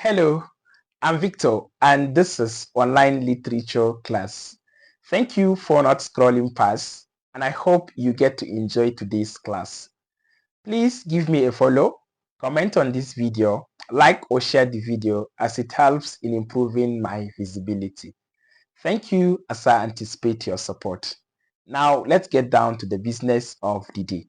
Hello, I'm Victor, and this is Online Literature Class. Thank you for not scrolling past, and I hope you get to enjoy today's class. Please give me a follow, comment on this video, like or share the video as it helps in improving my visibility. Thank you as I anticipate your support. Now, let's get down to the business of the day.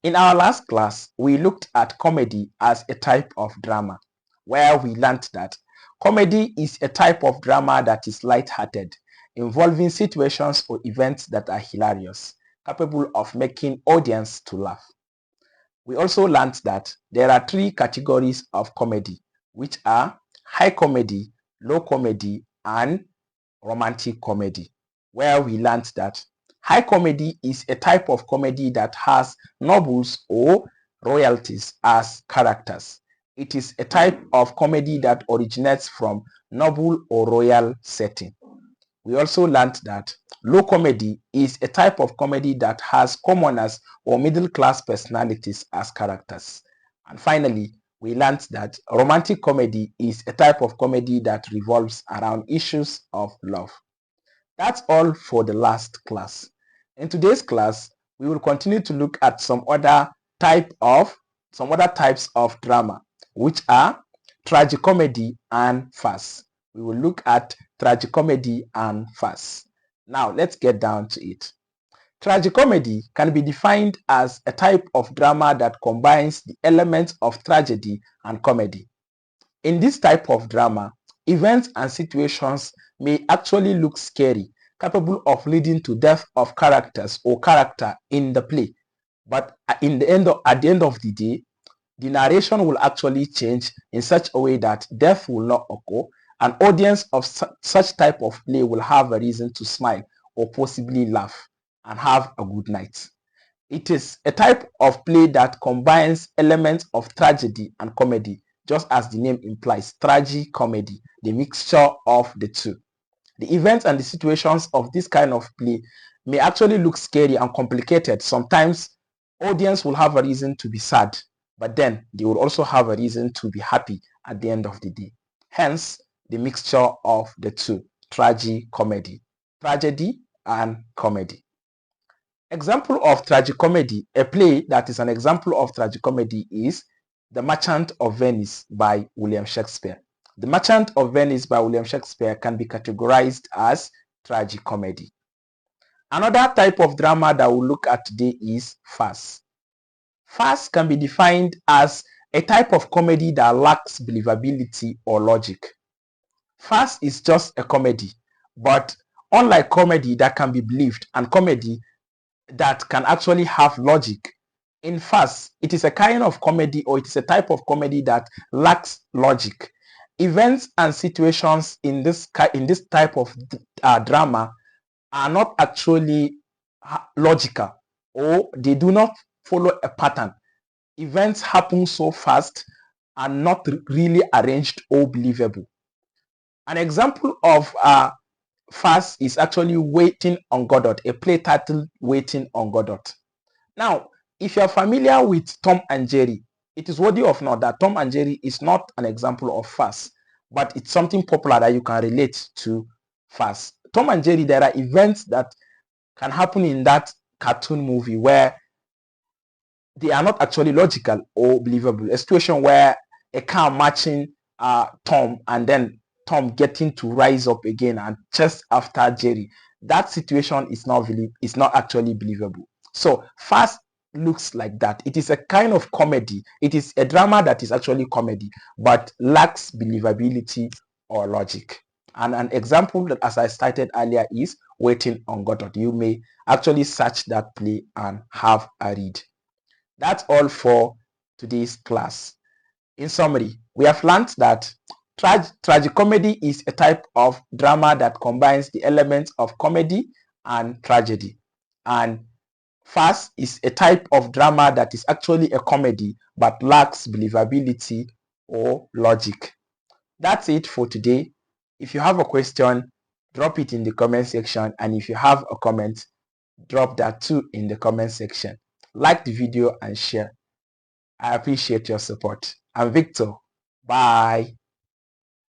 In our last class, we looked at comedy as a type of drama, where we learned that comedy is a type of drama that is light-hearted, involving situations or events that are hilarious, capable of making audience to laugh. We also learned that there are three categories of comedy, which are high comedy, low comedy, and romantic comedy, where we learned that high comedy is a type of comedy that has nobles or royalties as characters. It is a type of comedy that originates from noble or royal setting. We also learned that low comedy is a type of comedy that has commoners or middle class personalities as characters. And finally, we learned that romantic comedy is a type of comedy that revolves around issues of love. That's all for the last class. In today's class, we will continue to look at some other types of drama, which are tragicomedy and farce. We will look at tragicomedy and farce. Now, let's get down to it. Tragicomedy can be defined as a type of drama that combines the elements of tragedy and comedy. In this type of drama, events and situations may actually look scary, capable of leading to death of characters or character in the play. But at the end of the day, the narration will actually change in such a way that death will not occur. An audience of such type of play will have a reason to smile or possibly laugh and have a good night. It is a type of play that combines elements of tragedy and comedy, just as the name implies, tragicomedy, the mixture of the two. The events and the situations of this kind of play may actually look scary and complicated. Sometimes audience will have a reason to be sad, but then they will also have a reason to be happy at the end of the day. Hence, the mixture of the two, tragicomedy, tragedy and comedy. Example of tragicomedy, a play that is an example of tragicomedy is The Merchant of Venice by William Shakespeare. The Merchant of Venice by William Shakespeare can be categorized as tragicomedy. Another type of drama that we'll look at today is farce. Farce can be defined as a type of comedy that lacks believability or logic. Farce is just a comedy, but unlike comedy that can be believed and comedy that can actually have logic, in farce, it is a kind of comedy or it is a type of comedy that lacks logic. Events and situations in this type of drama are not actually logical, or they do not follow a pattern. Events happen so fast and not really arranged or believable. An example of farce is actually Waiting on Godot, a play titled Waiting on Godot. Now, if you are familiar with Tom and Jerry, it is worthy of note that Tom and Jerry is not an example of farce, but it's something popular that you can relate to farce. Tom and Jerry, there are events that can happen in that cartoon movie where they are not actually logical or believable. A situation where a car matching Tom and then Tom getting to rise up again and chase after Jerry. That situation is not actually believable. So farce looks like that. It is a kind of comedy. It is a drama that is actually comedy, but lacks believability or logic. And an example that, as I stated earlier, is Waiting on Godot. You may actually search that play and have a read. That's all for today's class. In summary, we have learned that tragicomedy is a type of drama that combines the elements of comedy and tragedy. And farce is a type of drama that is actually a comedy but lacks believability or logic. That's it for today. If you have a question, drop it in the comment section. And if you have a comment, drop that too in the comment section. Like the video and share. I appreciate your support. I'm Victor. Bye.